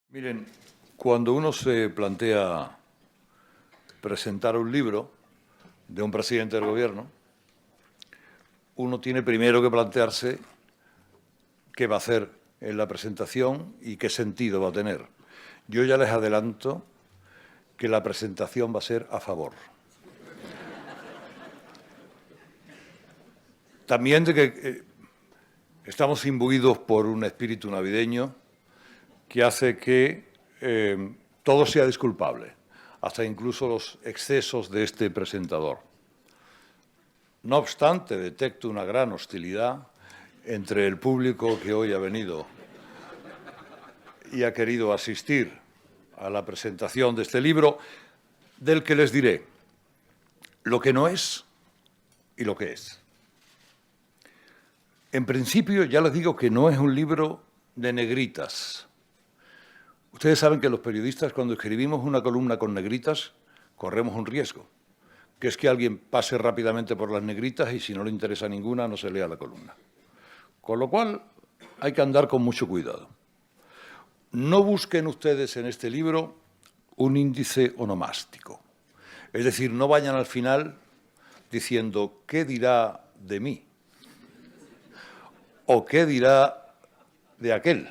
Miren, cuando uno se plantea presentar un libro de un presidente del gobierno, uno tiene primero que plantearse qué va a hacer en la presentación y qué sentido va a tener. Yo ya les adelanto que la presentación va a ser a favor. También de que estamos imbuidos por un espíritu navideño que hace que todo sea disculpable, hasta incluso los excesos de este presentador. No obstante, detecto una gran hostilidad entre el público que hoy ha venido y ha querido asistir a la presentación de este libro, del que les diré lo que no es y lo que es. En principio, ya les digo que no es un libro de negritas. Ustedes saben que los periodistas, cuando escribimos una columna con negritas, corremos un riesgo, que es que alguien pase rápidamente por las negritas y si no le interesa ninguna, no se lea la columna. Con lo cual, hay que andar con mucho cuidado. No busquen ustedes en este libro un índice onomástico. Es decir, no vayan al final diciendo ¿qué dirá de mí? ¿O qué dirá de aquel?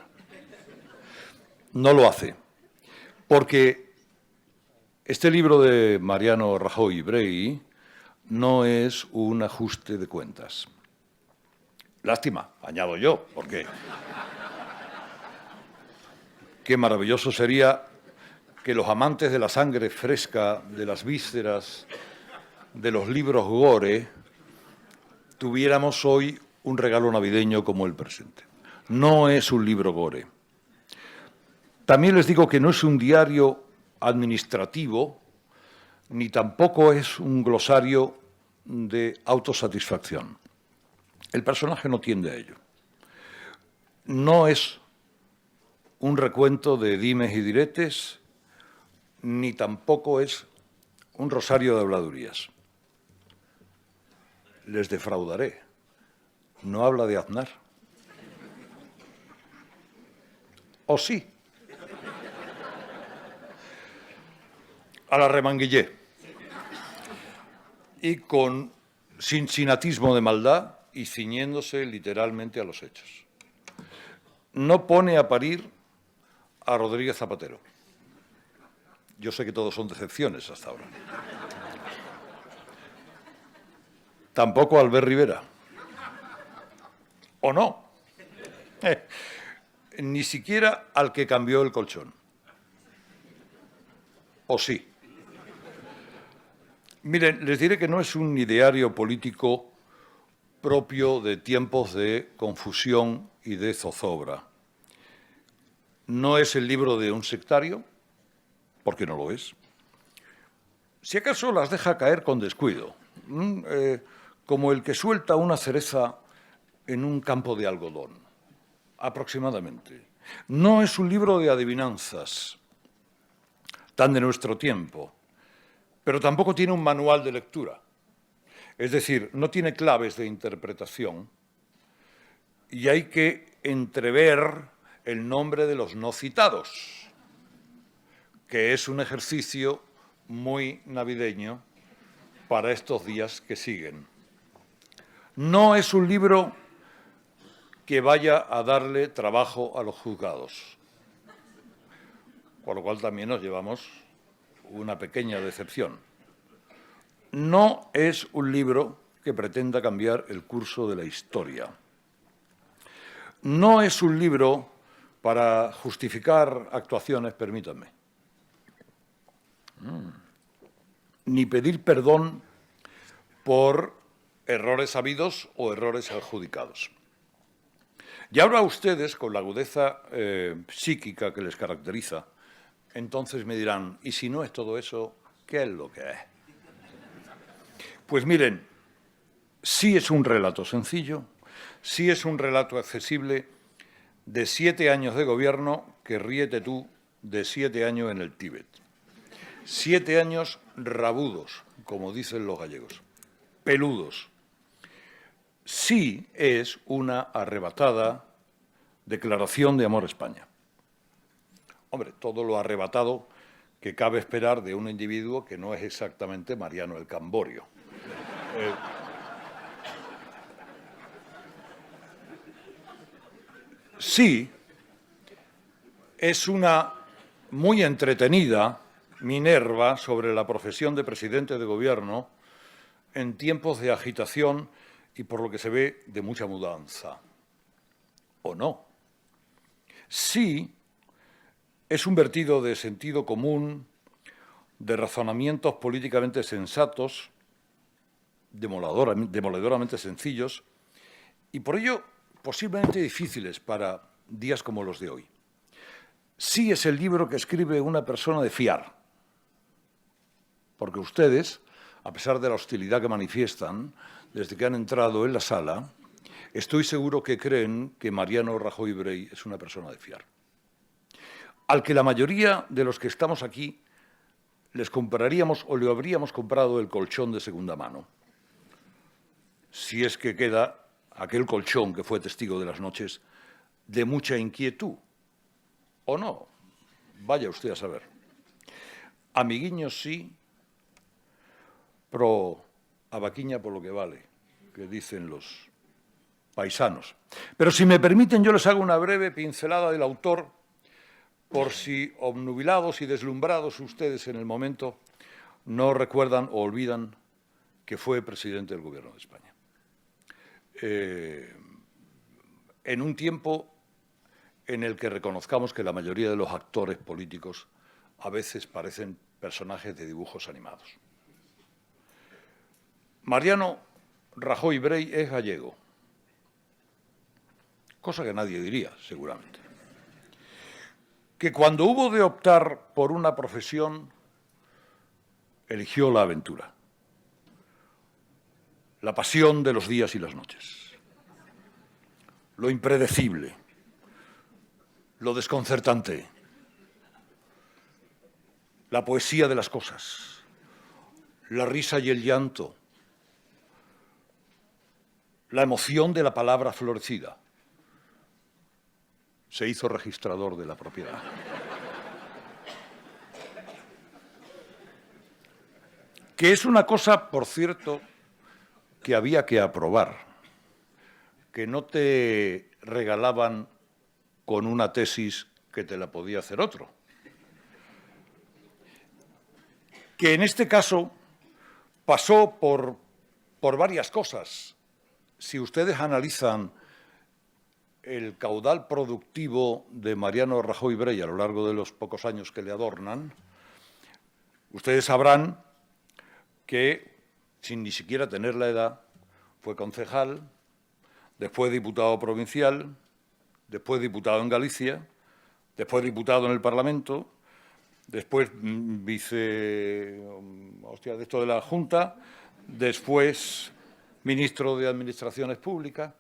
No lo hace, porque este libro de Mariano Rajoy Brey no es un ajuste de cuentas. Lástima, añado yo, porque qué maravilloso sería que los amantes de la sangre fresca, de las vísceras, de los libros gore, tuviéramos hoy un regalo navideño como el presente. No es un libro gore. También les digo que no es un diario administrativo, ni tampoco es un glosario de autosatisfacción. El personaje no tiende a ello. No es un recuento de dimes y diretes, ni tampoco es un rosario de habladurías. Les defraudaré. No habla de Aznar. ¿O sí? A la remanguillé. Y con cincinatismo de maldad y ciñéndose literalmente a los hechos. No pone a parir a Rodríguez Zapatero. Yo sé que todos son decepciones hasta ahora. Tampoco a Albert Rivera. ¿O no? Ni siquiera al que cambió el colchón. ¿O sí? Miren, les diré que no es un ideario político propio de tiempos de confusión y de zozobra. No es el libro de un sectario, porque no lo es. Si acaso las deja caer con descuido, como el que suelta una cereza en un campo de algodón, aproximadamente. No es un libro de adivinanzas, tan de nuestro tiempo, pero tampoco tiene un manual de lectura. Es decir, no tiene claves de interpretación y hay que entrever el nombre de los no citados, que es un ejercicio muy navideño para estos días que siguen. No es un libro que vaya a darle trabajo a los juzgados, con lo cual también nos llevamos una pequeña decepción. No es un libro que pretenda cambiar el curso de la historia. No es un libro para justificar actuaciones, permítanme, ni pedir perdón por errores habidos o errores adjudicados. Y ahora ustedes, con la agudeza psíquica que les caracteriza, entonces me dirán, ¿y si no es todo eso, qué es lo que es? Pues miren, sí es un relato sencillo, sí es un relato accesible de 7 años de gobierno que ríete tú de 7 años en el Tíbet. 7 años rabudos, como dicen los gallegos, peludos. Sí es una arrebatada declaración de amor a España. Hombre, todo lo arrebatado que cabe esperar de un individuo que no es exactamente Mariano el Camborio. Sí, es una muy entretenida Minerva sobre la profesión de presidente de gobierno en tiempos de agitación y, por lo que se ve, de mucha mudanza. ¿O no? Sí, es un vertido de sentido común, de razonamientos políticamente sensatos, demoledoramente sencillos, y por ello posiblemente difíciles para días como los de hoy. Sí es el libro que escribe una persona de fiar, porque ustedes, a pesar de la hostilidad que manifiestan desde que han entrado en la sala, estoy seguro que creen que Mariano Rajoy Brey es una persona de fiar, al que la mayoría de los que estamos aquí les compraríamos o le habríamos comprado el colchón de segunda mano, si es que queda aquel colchón que fue testigo de las noches de mucha inquietud, ¿o no? Vaya usted a saber. Amiguiños sí, pro a vaquiña por lo que vale, que dicen los paisanos. Pero si me permiten, yo les hago una breve pincelada del autor, por si obnubilados y deslumbrados ustedes en el momento no recuerdan o olvidan que fue presidente del Gobierno de España. En un tiempo en el que reconozcamos que la mayoría de los actores políticos a veces parecen personajes de dibujos animados. Mariano Rajoy Brey es gallego, cosa que nadie diría, seguramente. Que cuando hubo de optar por una profesión, eligió la aventura, la pasión de los días y las noches, lo impredecible, lo desconcertante, la poesía de las cosas, la risa y el llanto, la emoción de la palabra florecida. Se hizo registrador de la propiedad. Que es una cosa, por cierto, que había que aprobar, que no te regalaban con una tesis que te la podía hacer otro. Que en este caso pasó por varias cosas. Si ustedes analizan el caudal productivo de Mariano Rajoy Brey a lo largo de los pocos años que le adornan, ustedes sabrán que, sin ni siquiera tener la edad, fue concejal, después diputado provincial, después diputado en Galicia, después diputado en el Parlamento, después de la Junta, después ministro de Administraciones Públicas,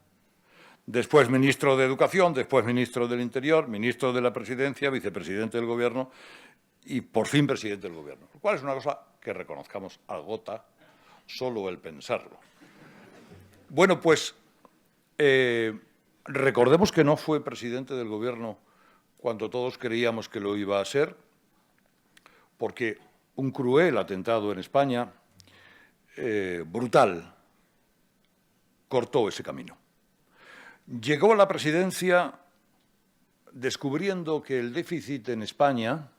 después ministro de Educación, después ministro del Interior, ministro de la Presidencia, vicepresidente del Gobierno y, por fin, presidente del Gobierno. Lo cual es una cosa que reconozcamos agota solo el pensarlo. Bueno, pues recordemos que no fue presidente del Gobierno cuando todos creíamos que lo iba a ser, porque un cruel atentado en España, brutal, cortó ese camino. Llegó a la presidencia descubriendo que el déficit en España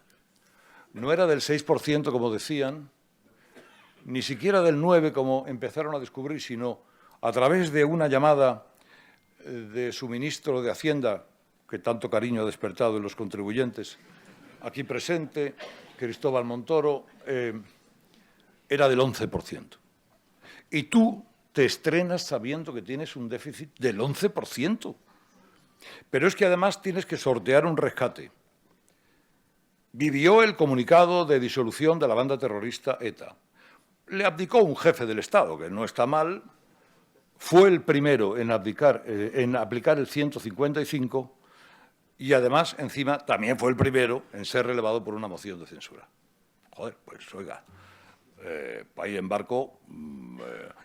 no era del 6%, como decían, ni siquiera del 9%, como empezaron a descubrir, sino a través de una llamada de su ministro de Hacienda, que tanto cariño ha despertado en los contribuyentes, aquí presente, Cristóbal Montoro, era del 11%. Y tú te estrenas sabiendo que tienes un déficit del 11%. Pero es que además tienes que sortear un rescate. Vivió el comunicado de disolución de la banda terrorista ETA. Le abdicó un jefe del Estado, que no está mal. Fue el primero en aplicar el 155 y además, encima, también fue el primero en ser relevado por una moción de censura. Joder, pues oiga, país en barco.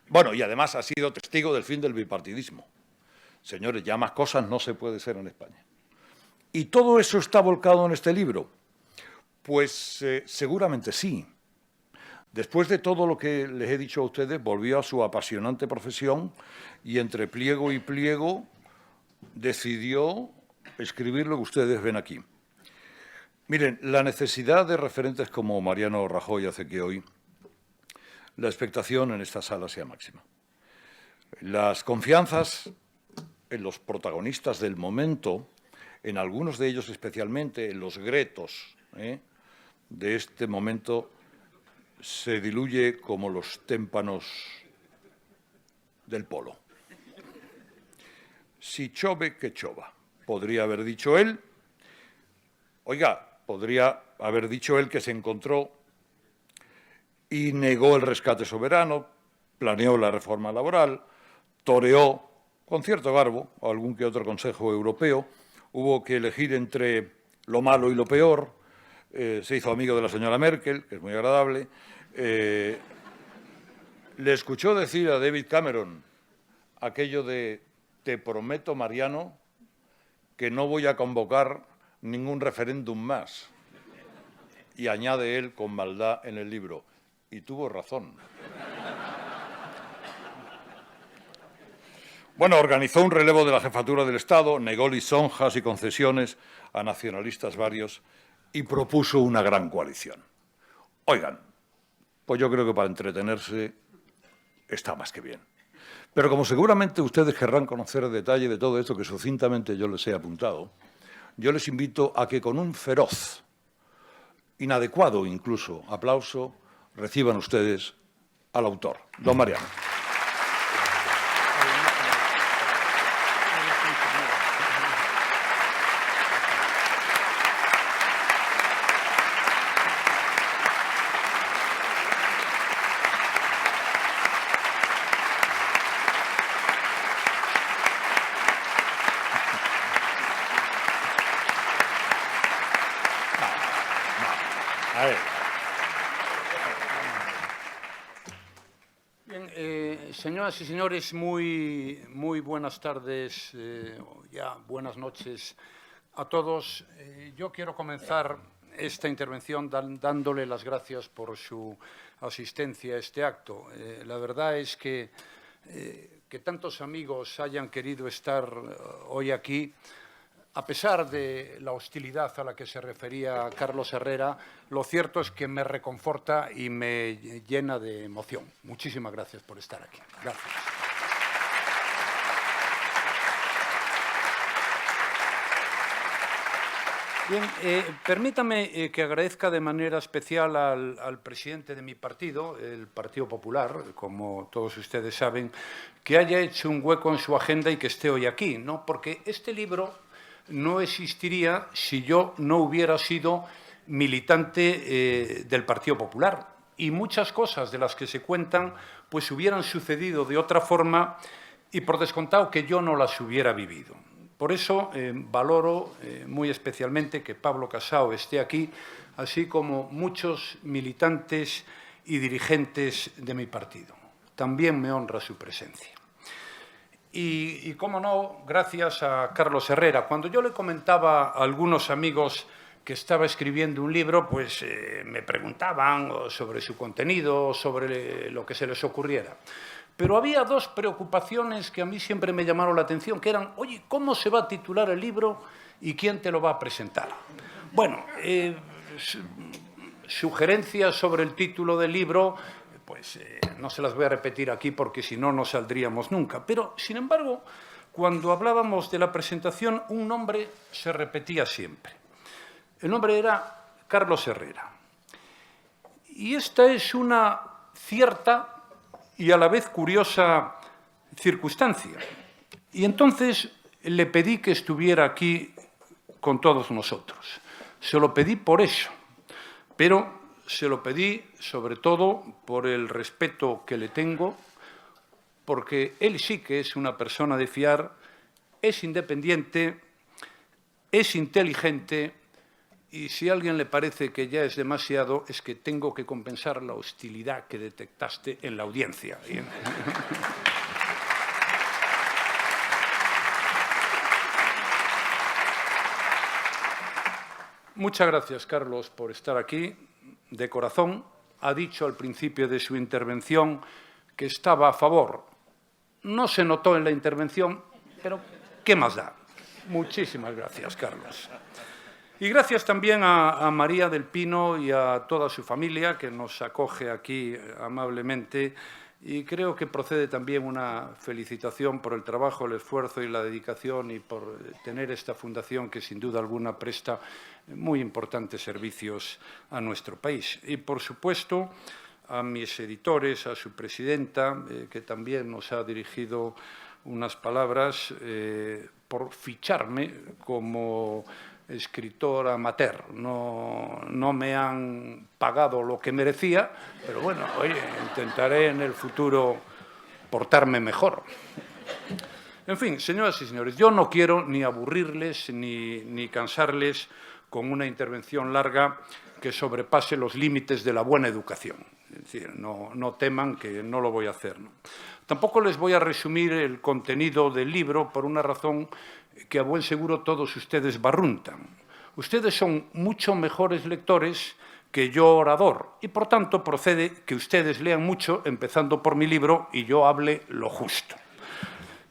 Bueno, y además ha sido testigo del fin del bipartidismo. Señores, ya más cosas no se puede ser en España. ¿Y todo eso está volcado en este libro? Pues seguramente sí. Después de todo lo que les he dicho a ustedes, volvió a su apasionante profesión y entre pliego y pliego decidió escribir lo que ustedes ven aquí. Miren, la necesidad de referentes como Mariano Rajoy hace que hoy la expectación en esta sala sea máxima. Las confianzas en los protagonistas del momento, en algunos de ellos especialmente, en los gretos de este momento, se diluye como los témpanos del polo. Si chove, que chova. Podría haber dicho él, oiga, podría haber dicho él que se encontró y negó el rescate soberano, planeó la reforma laboral, toreó con cierto garbo algún que otro Consejo Europeo, hubo que elegir entre lo malo y lo peor, se hizo amigo de la señora Merkel, que es muy agradable, le escuchó decir a David Cameron aquello de «te prometo, Mariano, que no voy a convocar ningún referéndum más». Y añade él con maldad en el libro, y tuvo razón. Bueno, organizó un relevo de la jefatura del Estado, negó lisonjas y concesiones a nacionalistas varios y propuso una gran coalición. Oigan, pues yo creo que para entretenerse está más que bien. Pero como seguramente ustedes querrán conocer el detalle de todo esto que sucintamente yo les he apuntado, yo les invito a que con un feroz, inadecuado incluso, aplauso, reciban ustedes al autor, don Mariano. Bien, señoras y señores, muy buenas tardes, ya buenas noches a todos. Yo quiero comenzar esta intervención dándole las gracias por su asistencia a este acto. La verdad es que tantos amigos hayan querido estar hoy aquí, a pesar de la hostilidad a la que se refería Carlos Herrera, lo cierto es que me reconforta y me llena de emoción. Muchísimas gracias por estar aquí. Gracias. Bien, permítame que agradezca de manera especial al presidente de mi partido, el Partido Popular, como todos ustedes saben, que haya hecho un hueco en su agenda y que esté hoy aquí, ¿no? Porque este libro no existiría si yo no hubiera sido militante del Partido Popular. Y muchas cosas de las que se cuentan pues hubieran sucedido de otra forma y por descontado que yo no las hubiera vivido. Por eso valoro muy especialmente que Pablo Casado esté aquí, así como muchos militantes y dirigentes de mi partido. También me honra su presencia. Y cómo no, gracias a Carlos Herrera. Cuando yo le comentaba a algunos amigos que estaba escribiendo un libro, pues me preguntaban sobre su contenido, sobre lo que se les ocurriera. Pero había dos preocupaciones que a mí siempre me llamaron la atención, que eran, oye, ¿cómo se va a titular el libro y quién te lo va a presentar? Bueno, sugerencias sobre el título del libro, pues no se las voy a repetir aquí porque si no, no saldríamos nunca. Pero, sin embargo, cuando hablábamos de la presentación, un nombre se repetía siempre. El nombre era Carlos Herrera. Y esta es una cierta y a la vez curiosa circunstancia. Y entonces le pedí que estuviera aquí con todos nosotros. Se lo pedí por eso, pero se lo pedí sobre todo por el respeto que le tengo, porque él sí que es una persona de fiar, es independiente, es inteligente y si a alguien le parece que ya es demasiado, es que tengo que compensar la hostilidad que detectaste en la audiencia. Muchas gracias, Carlos, por estar aquí. De corazón, ha dicho al principio de su intervención que estaba a favor. No se notó en la intervención, pero ¿qué más da? Muchísimas gracias, Carlos. Y gracias también a María del Pino y a toda su familia, que nos acoge aquí amablemente. Y creo que procede también una felicitación por el trabajo, el esfuerzo y la dedicación y por tener esta fundación que sin duda alguna presta muy importantes servicios a nuestro país. Y, por supuesto, a mis editores, a su presidenta, que también nos ha dirigido unas palabras por ficharme como escritor amateur. No me han pagado lo que merecía, pero bueno, oye, intentaré en el futuro portarme mejor. En fin, señoras y señores, yo no quiero ni aburrirles ni cansarles con una intervención larga que sobrepase los límites de la buena educación. Es decir, no teman que no lo voy a hacer, ¿no? Tampoco les voy a resumir el contenido del libro por una razón que a buen seguro todos ustedes barruntan. Ustedes son mucho mejores lectores que yo orador y, por tanto, procede que ustedes lean mucho, empezando por mi libro, y yo hable lo justo.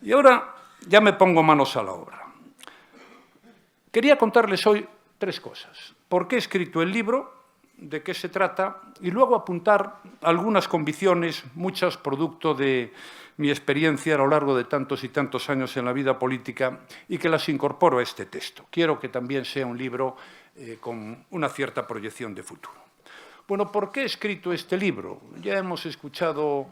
Y ahora ya me pongo manos a la obra. Quería contarles hoy 3 cosas. ¿Por qué he escrito el libro? ¿De qué se trata? Y luego apuntar algunas convicciones, muchas producto de mi experiencia a lo largo de tantos y tantos años en la vida política y que las incorporo a este texto. Quiero que también sea un libro con una cierta proyección de futuro. Bueno, ¿por qué he escrito este libro? Ya hemos escuchado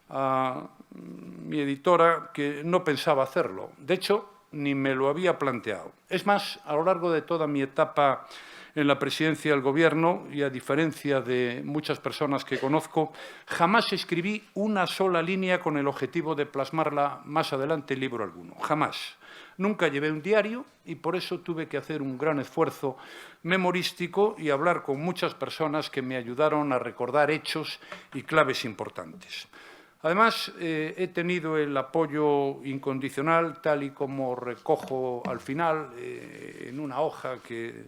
a mi editora que no pensaba hacerlo. De hecho, ni me lo había planteado. Es más, a lo largo de toda mi etapa en la presidencia del Gobierno, y a diferencia de muchas personas que conozco, jamás escribí una sola línea con el objetivo de plasmarla más adelante en libro alguno. Jamás. Nunca llevé un diario y por eso tuve que hacer un gran esfuerzo memorístico y hablar con muchas personas que me ayudaron a recordar hechos y claves importantes. Además, he tenido el apoyo incondicional, tal y como recojo al final, en una hoja que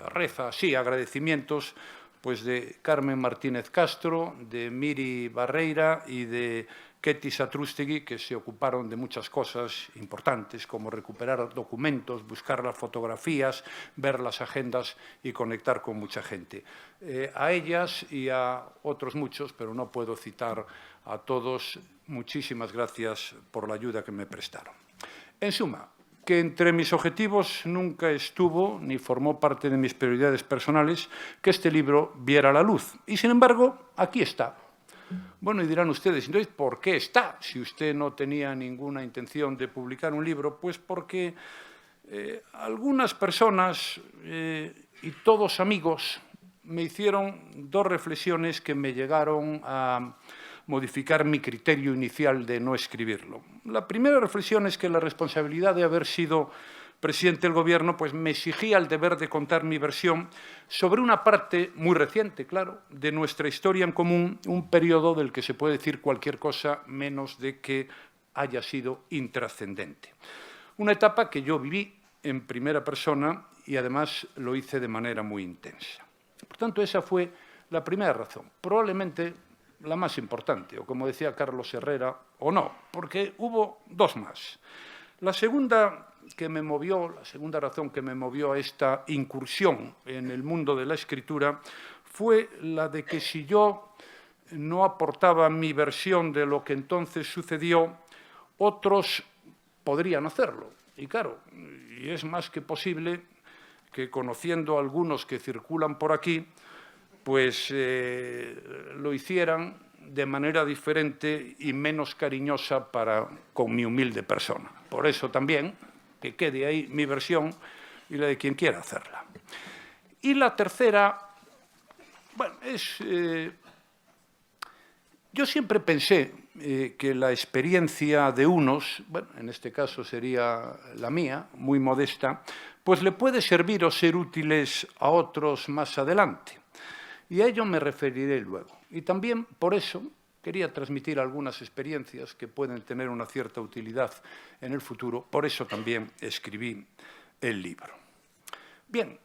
reza así, agradecimientos, pues de Carmen Martínez Castro, de Miri Barreira y de Ketty Satrústegui, que se ocuparon de muchas cosas importantes, como recuperar documentos, buscar las fotografías, ver las agendas y conectar con mucha gente. A ellas y a otros muchos, pero no puedo citar a todos, muchísimas gracias por la ayuda que me prestaron. En suma, que entre mis objetivos nunca estuvo, ni formó parte de mis prioridades personales, que este libro viera la luz. Y, sin embargo, aquí está. Bueno, y dirán ustedes, entonces, ¿por qué está? Si usted no tenía ninguna intención de publicar un libro, pues porque algunas personas y todos amigos me hicieron 2 reflexiones que me llegaron a modificar mi criterio inicial de no escribirlo. La primera reflexión es que la responsabilidad de haber sido presidente del Gobierno pues me exigía el deber de contar mi versión sobre una parte muy reciente, claro, de nuestra historia en común, un periodo del que se puede decir cualquier cosa menos de que haya sido intrascendente. Una etapa que yo viví en primera persona y además lo hice de manera muy intensa. Por tanto, esa fue la primera razón, probablemente la más importante, o como decía Carlos Herrera, o no, porque hubo 2 más. La segunda razón que me movió a esta incursión en el mundo de la escritura fue la de que si yo no aportaba mi versión de lo que entonces sucedió, otros podrían hacerlo. Y claro, y es más que posible que, conociendo a algunos que circulan por aquí, pues lo hicieran de manera diferente y menos cariñosa con mi humilde persona. Por eso también, que quede ahí mi versión y la de quien quiera hacerla. Y la tercera, bueno, yo siempre pensé que la experiencia de unos, bueno, en este caso sería la mía, muy modesta, pues le puede servir o ser útiles a otros más adelante. Y a ello me referiré luego. Y también, por eso, quería transmitir algunas experiencias que pueden tener una cierta utilidad en el futuro. Por eso también escribí el libro. Bien,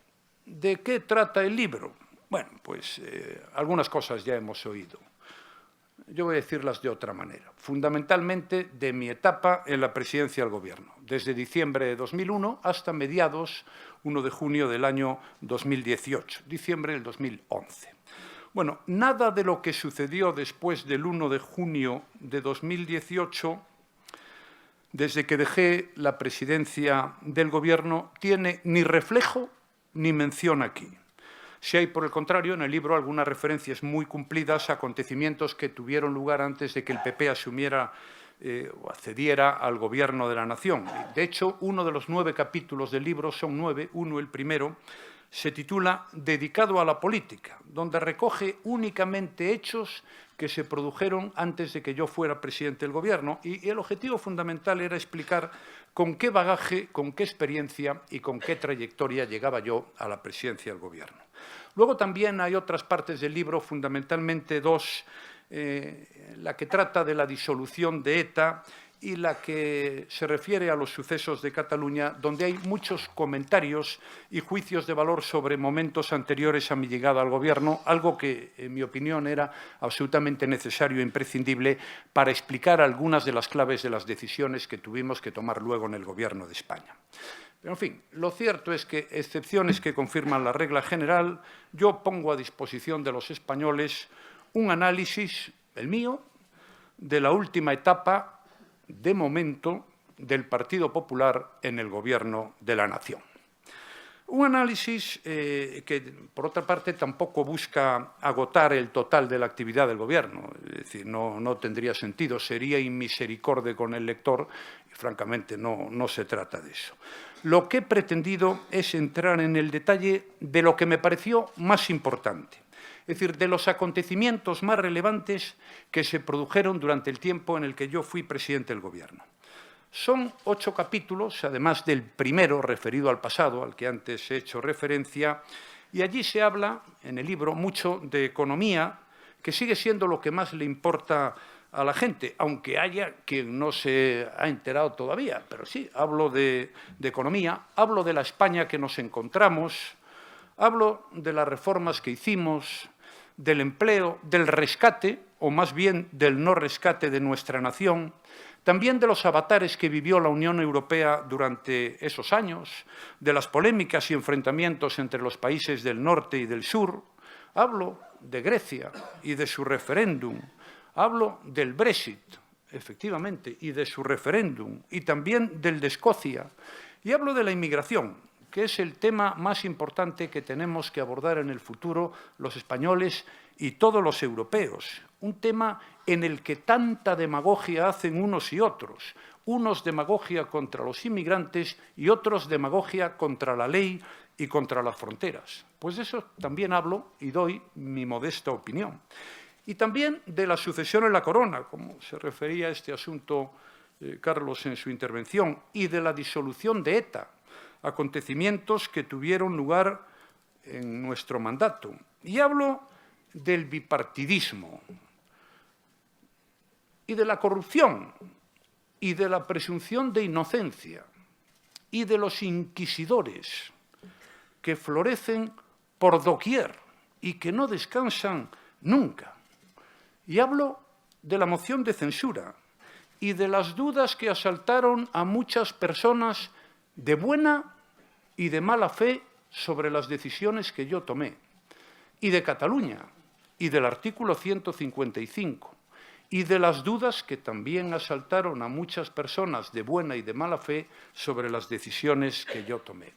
¿de qué trata el libro? Bueno, pues algunas cosas ya hemos oído. Yo voy a decirlas de otra manera. Fundamentalmente de mi etapa en la presidencia del Gobierno, desde diciembre de 2001 hasta mediados 1 de junio del año 2018, diciembre del 2011. Bueno, nada de lo que sucedió después del 1 de junio de 2018, desde que dejé la presidencia del Gobierno, tiene ni reflejo ni mención aquí. Si hay, por el contrario, en el libro algunas referencias muy cumplidas a acontecimientos que tuvieron lugar antes de que el PP asumiera o accediera al Gobierno de la Nación. De hecho, uno de los 9 capítulos del libro, son 9, el primero, se titula «Dedicado a la política», donde recoge únicamente hechos que se produjeron antes de que yo fuera presidente del Gobierno, y el objetivo fundamental era explicar con qué bagaje, con qué experiencia y con qué trayectoria llegaba yo a la presidencia del Gobierno. Luego también hay otras partes del libro, fundamentalmente 2, la que trata de la disolución de ETA y la que se refiere a los sucesos de Cataluña, donde hay muchos comentarios y juicios de valor sobre momentos anteriores a mi llegada al Gobierno, algo que, en mi opinión, era absolutamente necesario e imprescindible para explicar algunas de las claves de las decisiones que tuvimos que tomar luego en el Gobierno de España. Pero, en fin, lo cierto es que, excepciones que confirman la regla general, yo pongo a disposición de los españoles un análisis, el mío, de la última etapa, de momento, del Partido Popular en el Gobierno de la Nación. Un análisis que, por otra parte, tampoco busca agotar el total de la actividad del Gobierno. Es decir, no tendría sentido, sería inmisericorde con el lector y, francamente, no se trata de eso. Lo que he pretendido es entrar en el detalle de lo que me pareció más importante, es decir, de los acontecimientos más relevantes que se produjeron durante el tiempo en el que yo fui presidente del Gobierno. Son 8 capítulos, además del primero referido al pasado, al que antes he hecho referencia, y allí se habla, en el libro, mucho de economía, que sigue siendo lo que más le importa a la gente, aunque haya quien no se ha enterado todavía. Pero sí, hablo de economía, hablo de la España que nos encontramos, hablo de las reformas que hicimos, del empleo, del rescate, o más bien del no rescate de nuestra nación, también de los avatares que vivió la Unión Europea durante esos años, de las polémicas y enfrentamientos entre los países del norte y del sur. Hablo de Grecia y de su referéndum. Hablo del Brexit, efectivamente, y de su referéndum, y también del de Escocia. Y hablo de la inmigración, que es el tema más importante que tenemos que abordar en el futuro los españoles y todos los europeos. Un tema en el que tanta demagogia hacen unos y otros. Unos demagogia contra los inmigrantes y otros demagogia contra la ley y contra las fronteras. Pues de eso también hablo y doy mi modesta opinión. Y también de la sucesión en la corona, como se refería a este asunto Carlos en su intervención, y de la disolución de ETA, acontecimientos que tuvieron lugar en nuestro mandato. Y hablo del bipartidismo y de la corrupción y de la presunción de inocencia y de los inquisidores que florecen por doquier y que no descansan nunca. Y hablo de la moción de censura y de las dudas que asaltaron a muchas personas de buena y de mala fe sobre las decisiones que yo tomé, y de Cataluña, y del artículo 155, y de las dudas que también asaltaron a muchas personas de buena y de mala fe sobre las decisiones que yo tomé.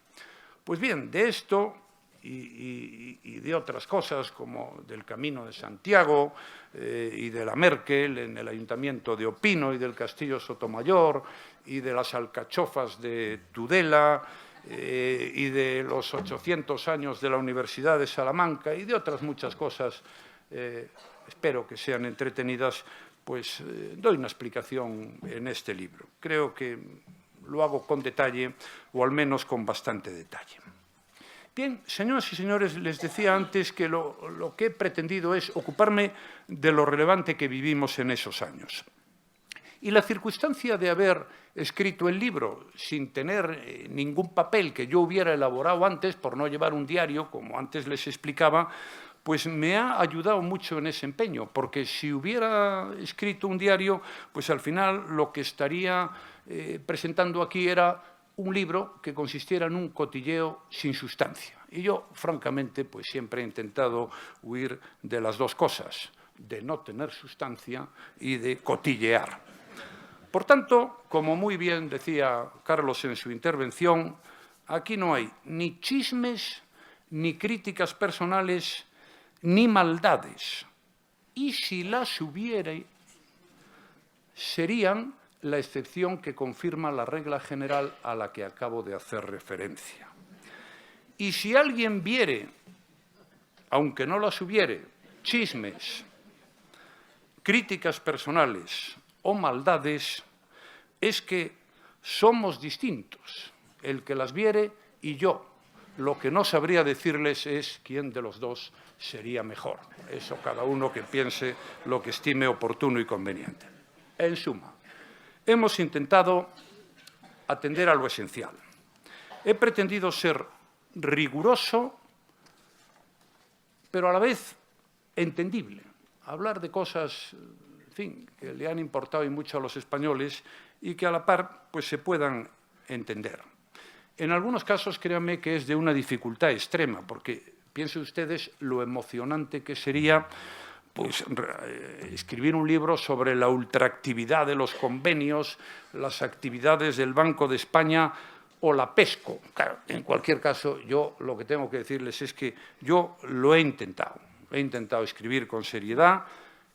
Pues bien, de esto y de otras cosas, como del Camino de Santiago y de la Merkel en el Ayuntamiento de Opino y del Castillo Sotomayor y de las alcachofas de Tudela y de los 800 años de la Universidad de Salamanca y de otras muchas cosas, espero que sean entretenidas, pues doy una explicación en este libro. Creo que lo hago con detalle, o al menos con bastante detalle. Bien, señoras y señores, les decía antes que lo que he pretendido es ocuparme de lo relevante que vivimos en esos años. Y la circunstancia de haber escrito el libro sin tener ningún papel que yo hubiera elaborado antes, por no llevar un diario, como antes les explicaba, pues me ha ayudado mucho en ese empeño, porque si hubiera escrito un diario, pues al final lo que estaría presentando aquí era un libro que consistiera en un cotilleo sin sustancia. Y yo, francamente, pues siempre he intentado huir de las dos cosas, de no tener sustancia y de cotillear. Por tanto, como muy bien decía Carlos en su intervención, aquí no hay ni chismes, ni críticas personales, ni maldades. Y si las hubiera, serían la excepción que confirma la regla general a la que acabo de hacer referencia. Y si alguien viere, aunque no las hubiere, chismes, críticas personales o maldades, es que somos distintos, el que las viere y yo. Lo que no sabría decirles es quién de los dos sería mejor. Eso cada uno que piense lo que estime oportuno y conveniente. En suma, hemos intentado atender a lo esencial. He pretendido ser riguroso, pero a la vez entendible. Hablar de cosas, en fin, que le han importado y mucho a los españoles y que a la par pues, se puedan entender. En algunos casos, créanme que es de una dificultad extrema, porque piensen ustedes lo emocionante que sería pues, escribir un libro sobre la ultraactividad de los convenios, las actividades del Banco de España o la PESCO. Claro, en cualquier caso, yo lo que tengo que decirles es que yo lo he intentado. He intentado escribir con seriedad,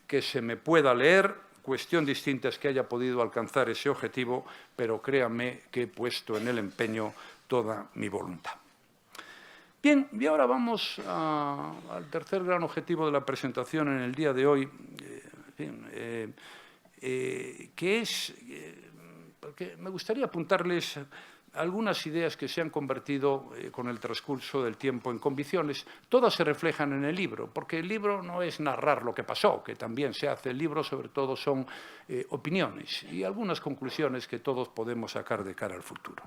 que se me pueda leer. Cuestión distinta es que haya podido alcanzar ese objetivo, pero créanme que he puesto en el empeño toda mi voluntad. Bien, y ahora vamos al tercer gran objetivo de la presentación en el día de hoy, que es, porque me gustaría apuntarles algunas ideas que se han convertido con el transcurso del tiempo en convicciones. Todas se reflejan en el libro, porque el libro no es narrar lo que pasó, que también se hace. El libro, sobre todo, son opiniones y algunas conclusiones que todos podemos sacar de cara al futuro.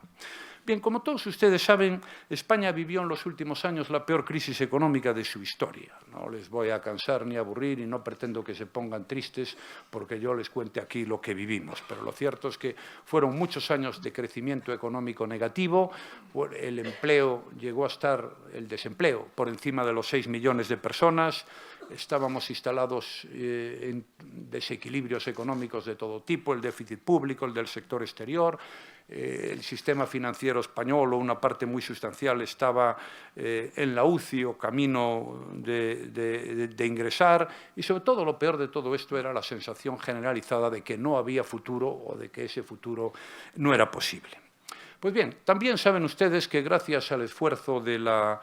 Bien, como todos ustedes saben, España vivió en los últimos años la peor crisis económica de su historia. No les voy a cansar ni aburrir y no pretendo que se pongan tristes porque yo les cuente aquí lo que vivimos. Pero lo cierto es que fueron muchos años de crecimiento económico negativo. El empleo llegó a estar, el desempleo, por encima de los 6 millones de personas. Estábamos instalados en desequilibrios económicos de todo tipo, el déficit público, el del sector exterior, el sistema financiero español, o una parte muy sustancial, estaba en la UCI o camino de ingresar, y sobre todo lo peor de todo esto era la sensación generalizada de que no había futuro o de que ese futuro no era posible. Pues bien, también saben ustedes que gracias al esfuerzo de la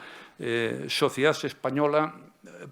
sociedad española,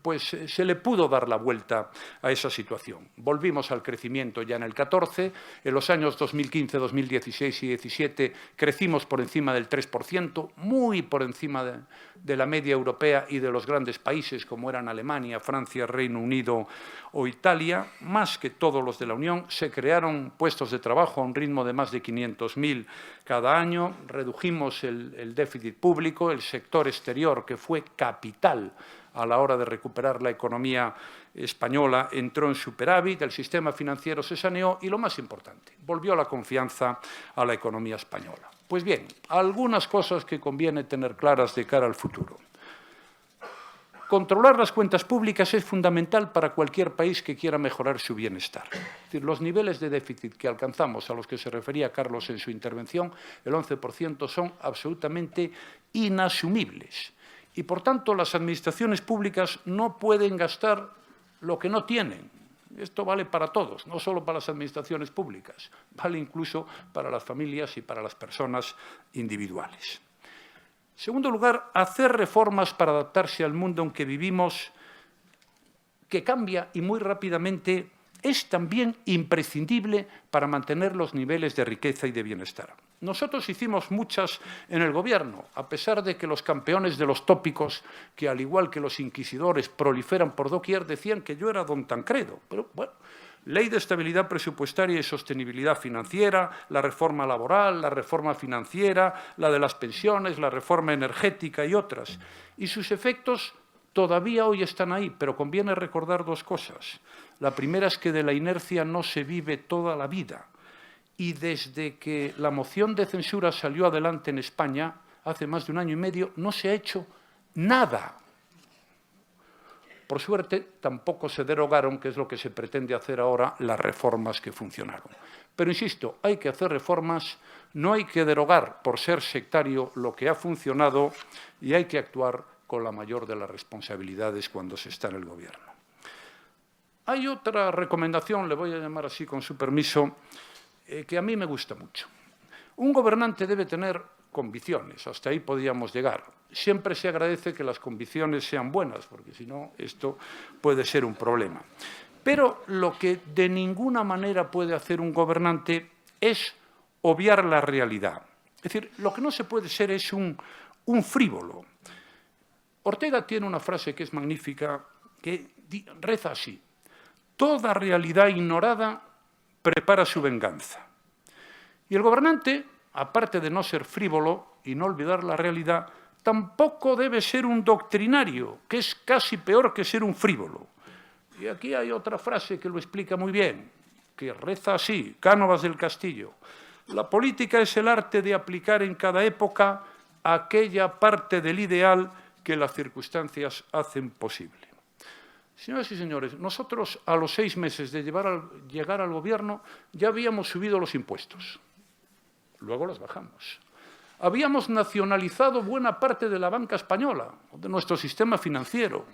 pues se le pudo dar la vuelta a esa situación. Volvimos al crecimiento ya en el 14, en los años 2015, 2016 y 2017 crecimos por encima del 3%, muy por encima de la media europea y de los grandes países como eran Alemania, Francia, Reino Unido o Italia, más que todos los de la Unión. Se crearon puestos de trabajo a un ritmo de más de 500.000 cada año, redujimos el déficit público, el sector exterior, que fue capital a la hora de recuperar la economía española, entró en superávit, el sistema financiero se saneó y, lo más importante, volvió la confianza a la economía española. Pues bien, algunas cosas que conviene tener claras de cara al futuro. Controlar las cuentas públicas es fundamental para cualquier país que quiera mejorar su bienestar. Es decir, los niveles de déficit que alcanzamos, a los que se refería Carlos en su intervención, el 11%, son absolutamente inasumibles. Y, por tanto, las administraciones públicas no pueden gastar lo que no tienen. Esto vale para todos, no solo para las administraciones públicas, vale incluso para las familias y para las personas individuales. En segundo lugar, hacer reformas para adaptarse al mundo en que vivimos, que cambia y muy rápidamente, es también imprescindible para mantener los niveles de riqueza y de bienestar. Nosotros hicimos muchas en el Gobierno, a pesar de que los campeones de los tópicos, que al igual que los inquisidores proliferan por doquier, decían que yo era don Tancredo. Pero bueno, Ley de Estabilidad Presupuestaria y Sostenibilidad Financiera, la reforma laboral, la reforma financiera, la de las pensiones, la reforma energética y otras. Y sus efectos todavía hoy están ahí, pero conviene recordar dos cosas. La primera es que de la inercia no se vive toda la vida. Y desde que la moción de censura salió adelante en España, hace más de 1 año y medio, no se ha hecho nada. Por suerte, tampoco se derogaron, que es lo que se pretende hacer ahora, las reformas que funcionaron. Pero, insisto, hay que hacer reformas, no hay que derogar por ser sectario lo que ha funcionado y hay que actuar con la mayor de las responsabilidades cuando se está en el Gobierno. Hay otra recomendación, le voy a llamar así con su permiso, que a mí me gusta mucho. Un gobernante debe tener convicciones, hasta ahí podríamos llegar. Siempre se agradece que las convicciones sean buenas, porque si no, esto puede ser un problema. Pero lo que de ninguna manera puede hacer un gobernante es obviar la realidad. Es decir, lo que no se puede ser es un frívolo. Ortega tiene una frase que es magnífica, que reza así: toda realidad ignorada prepara su venganza. Y el gobernante, aparte de no ser frívolo y no olvidar la realidad, tampoco debe ser un doctrinario, que es casi peor que ser un frívolo. Y aquí hay otra frase que lo explica muy bien, que reza así, Cánovas del Castillo: la política es el arte de aplicar en cada época aquella parte del ideal que las circunstancias hacen posible. Señoras y señores, nosotros a los 6 meses de llegar al Gobierno ya habíamos subido los impuestos. Luego los bajamos. Habíamos nacionalizado buena parte de la banca española, de nuestro sistema financiero.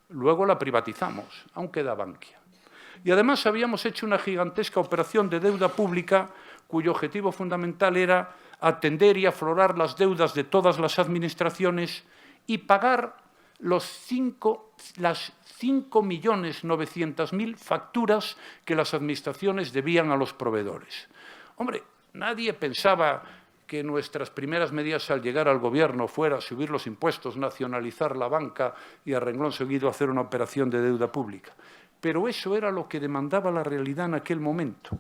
Luego la privatizamos, aún queda Bankia. Y además habíamos hecho una gigantesca operación de deuda pública cuyo objetivo fundamental era atender y aflorar las deudas de todas las administraciones y pagar las 5.900.000 facturas que las administraciones debían a los proveedores. Hombre, nadie pensaba que nuestras primeras medidas al llegar al Gobierno fuera subir los impuestos, nacionalizar la banca y a renglón seguido hacer una operación de deuda pública. Pero eso era lo que demandaba la realidad en aquel momento.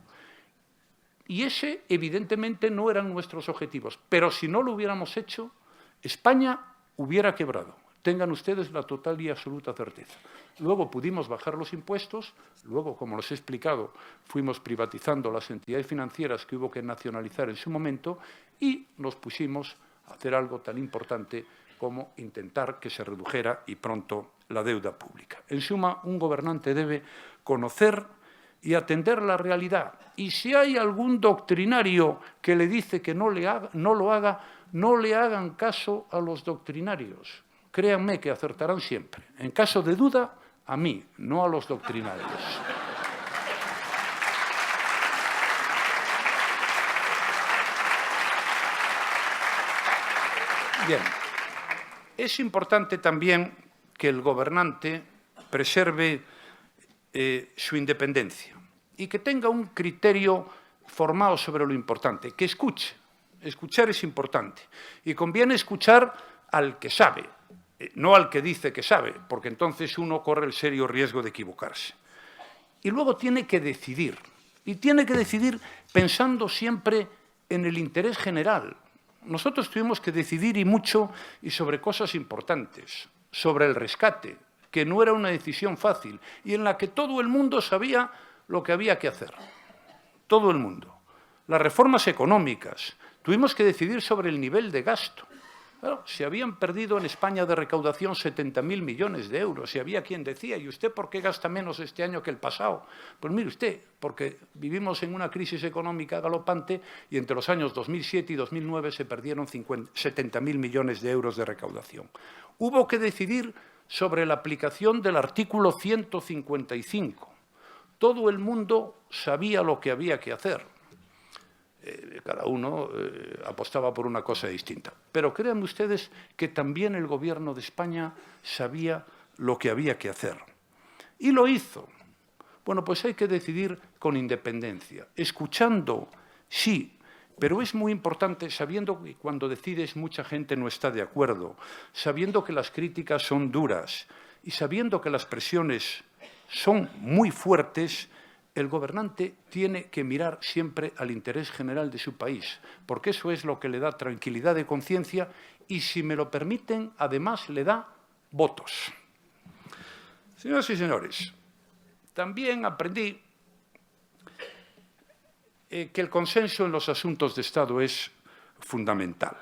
Y ese, evidentemente, no eran nuestros objetivos. Pero si no lo hubiéramos hecho, España hubiera quebrado. Tengan ustedes la total y absoluta certeza. Luego pudimos bajar los impuestos, luego, como les he explicado, fuimos privatizando las entidades financieras que hubo que nacionalizar en su momento y nos pusimos a hacer algo tan importante como intentar que se redujera y pronto la deuda pública. En suma, un gobernante debe conocer y atender la realidad. Y si hay algún doctrinario que le dice que no lo haga, no le hagan caso a los doctrinarios. Créanme que acertarán siempre. En caso de duda, a mí, no a los doctrinarios. Bien, es importante también que el gobernante preserve su independencia y que tenga un criterio formado sobre lo importante, que escuche. Escuchar es importante y conviene escuchar al que sabe, no al que dice que sabe, porque entonces uno corre el serio riesgo de equivocarse. Y luego tiene que decidir, y tiene que decidir pensando siempre en el interés general. Nosotros tuvimos que decidir y mucho y sobre cosas importantes, sobre el rescate, que no era una decisión fácil y en la que todo el mundo sabía lo que había que hacer. Todo el mundo. Las reformas económicas. Tuvimos que decidir sobre el nivel de gasto. Claro, se habían perdido en España de recaudación 70.000 millones de euros y había quien decía, ¿y usted por qué gasta menos este año que el pasado? Pues mire usted, porque vivimos en una crisis económica galopante y entre los años 2007 y 2009 se perdieron 70.000 millones de euros de recaudación. Hubo que decidir sobre la aplicación del artículo 155. Todo el mundo sabía lo que había que hacer. Cada uno apostaba por una cosa distinta. Pero créanme ustedes que también el Gobierno de España sabía lo que había que hacer. Y lo hizo. Bueno, pues hay que decidir con independencia, escuchando, sí, Pero es muy importante, sabiendo que cuando decides mucha gente no está de acuerdo, sabiendo que las críticas son duras y sabiendo que las presiones son muy fuertes, el gobernante tiene que mirar siempre al interés general de su país, porque eso es lo que le da tranquilidad de conciencia y, si me lo permiten, además le da votos. Señoras y señores, también aprendí que el consenso en los asuntos de Estado es fundamental.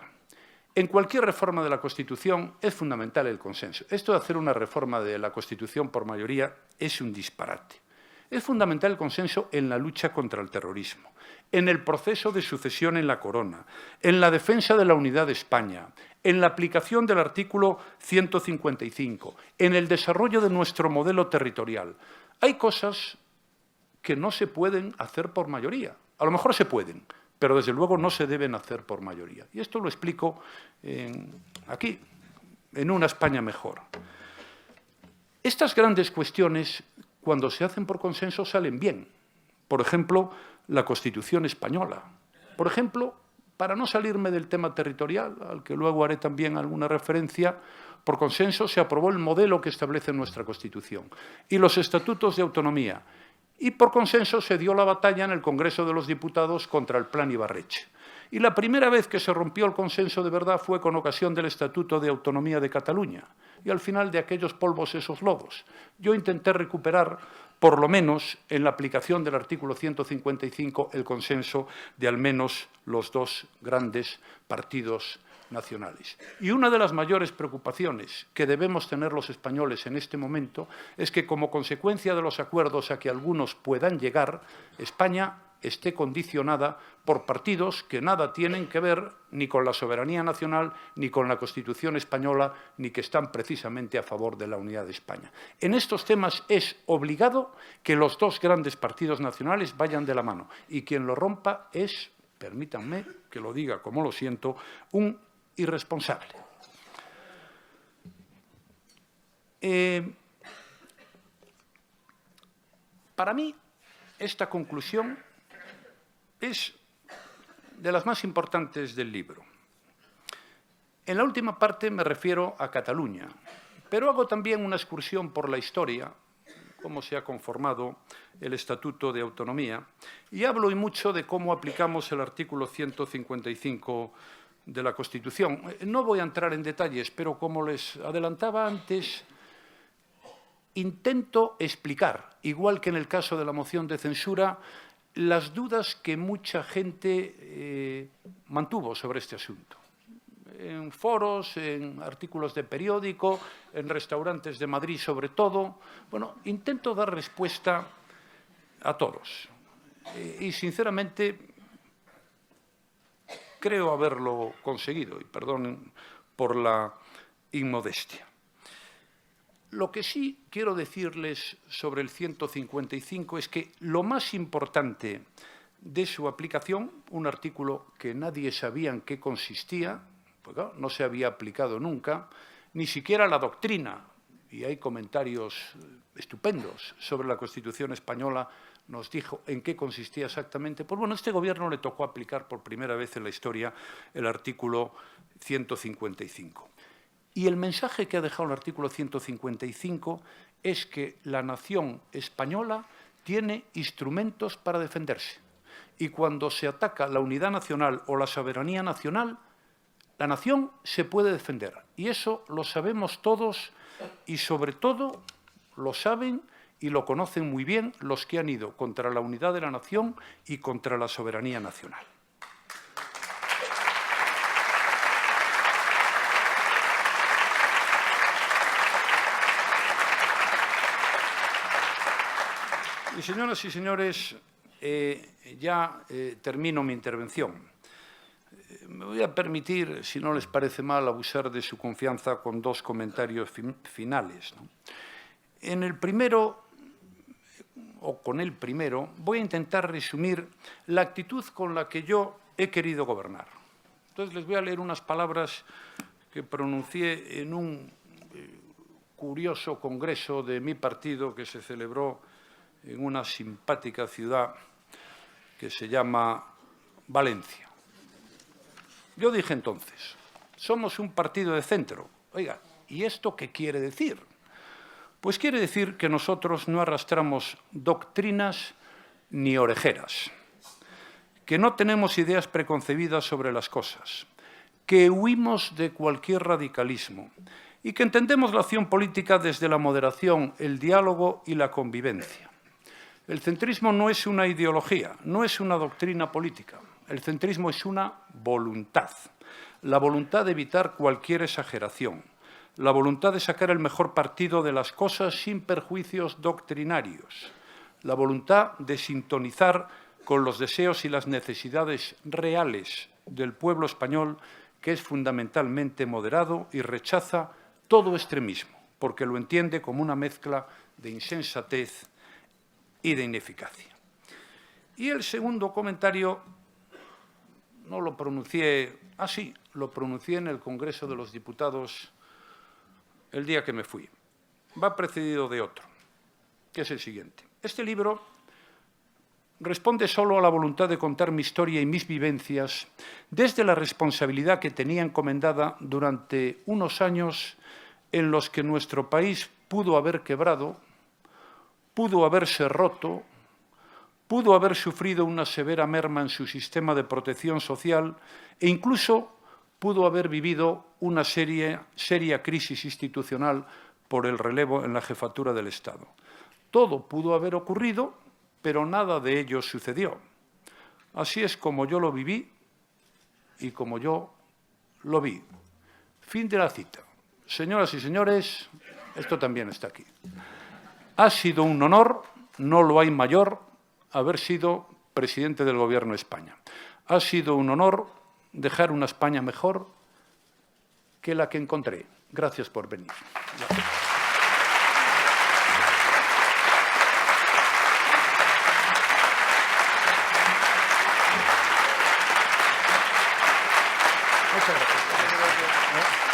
En cualquier reforma de la Constitución es fundamental el consenso. Esto de hacer una reforma de la Constitución por mayoría es un disparate. Es fundamental el consenso en la lucha contra el terrorismo, en el proceso de sucesión en la corona, en la defensa de la unidad de España, en la aplicación del artículo 155, en el desarrollo de nuestro modelo territorial. Hay cosas que no se pueden hacer por mayoría. A lo mejor se pueden, pero desde luego no se deben hacer por mayoría. Y esto lo explico aquí, en una España mejor. Estas grandes cuestiones, cuando se hacen por consenso, salen bien. Por ejemplo, la Constitución española. Por ejemplo, para no salirme del tema territorial, al que luego haré también alguna referencia, por consenso se aprobó el modelo que establece nuestra Constitución y los estatutos de autonomía. Y por consenso se dio la batalla en el Congreso de los Diputados contra el Plan Ibarretxe. Y la primera vez que se rompió el consenso de verdad fue con ocasión del Estatuto de Autonomía de Cataluña. Y al final de aquellos polvos, esos lodos. Yo intenté recuperar, por lo menos en la aplicación del artículo 155, el consenso de al menos los dos grandes partidos nacionales. Y una de las mayores preocupaciones que debemos tener los españoles en este momento es que, como consecuencia de los acuerdos a que algunos puedan llegar, España esté condicionada por partidos que nada tienen que ver ni con la soberanía nacional, ni con la Constitución española, ni que están precisamente a favor de la unidad de España. En estos temas es obligado que los dos grandes partidos nacionales vayan de la mano, y quien lo rompa es, permítanme que lo diga como lo siento, un irresponsable. Para mí, esta conclusión es de las más importantes del libro. En la última parte me refiero a Cataluña, pero hago también una excursión por la historia, cómo se ha conformado el Estatuto de Autonomía, y hablo y mucho de cómo aplicamos el artículo 155 de la Constitución. No voy a entrar en detalles, pero como les adelantaba antes, intento explicar, igual que en el caso de la moción de censura, las dudas que mucha gente mantuvo sobre este asunto. En foros, en artículos de periódico, en restaurantes de Madrid sobre todo. Bueno, intento dar respuesta a todos. Y sinceramente creo haberlo conseguido, y perdonen por la inmodestia. Lo que sí quiero decirles sobre el 155 es que lo más importante de su aplicación, un artículo que nadie sabía en qué consistía, pues claro, no se había aplicado nunca, ni siquiera la doctrina, y hay comentarios estupendos sobre la Constitución española, nos dijo en qué consistía exactamente. Pues bueno, a este Gobierno le tocó aplicar por primera vez en la historia el artículo 155. Y el mensaje que ha dejado el artículo 155 es que la nación española tiene instrumentos para defenderse. Y cuando se ataca la unidad nacional o la soberanía nacional, la nación se puede defender. Y eso lo sabemos todos y, sobre todo, lo saben y lo conocen muy bien los que han ido contra la unidad de la nación y contra la soberanía nacional. Y, señoras y señores, ya termino mi intervención. Me voy a permitir, si no les parece mal, abusar de su confianza con dos comentarios finales, ¿no? En el primero, o con el primero, voy a intentar resumir la actitud con la que yo he querido gobernar. Entonces, les voy a leer unas palabras que pronuncié en un curioso congreso de mi partido que se celebró en una simpática ciudad que se llama Valencia. Yo dije entonces, somos un partido de centro. Oiga, ¿y esto qué quiere decir? Pues quiere decir que nosotros no arrastramos doctrinas ni orejeras, que no tenemos ideas preconcebidas sobre las cosas, que huimos de cualquier radicalismo y que entendemos la acción política desde la moderación, el diálogo y la convivencia. El centrismo no es una ideología, no es una doctrina política. El centrismo es una voluntad, la voluntad de evitar cualquier exageración, la voluntad de sacar el mejor partido de las cosas sin perjuicios doctrinarios, la voluntad de sintonizar con los deseos y las necesidades reales del pueblo español, que es fundamentalmente moderado y rechaza todo extremismo, porque lo entiende como una mezcla de insensatez y de ineficacia. Y el segundo comentario no lo pronuncié así, lo pronuncié en el Congreso de los Diputados el día que me fui. Va precedido de otro, que es el siguiente. Este libro responde solo a la voluntad de contar mi historia y mis vivencias desde la responsabilidad que tenía encomendada durante unos años en los que nuestro país pudo haber quebrado, pudo haberse roto, pudo haber sufrido una severa merma en su sistema de protección social e incluso pudo haber vivido una seria crisis institucional por el relevo en la jefatura del Estado. Todo pudo haber ocurrido, pero nada de ello sucedió. Así es como yo lo viví y como yo lo vi. Fin de la cita. Señoras y señores, esto también está aquí. Ha sido un honor, no lo hay mayor, haber sido presidente del Gobierno de España. Ha sido un honor dejar una España mejor que la que encontré. Gracias por venir. Gracias. Muchas gracias.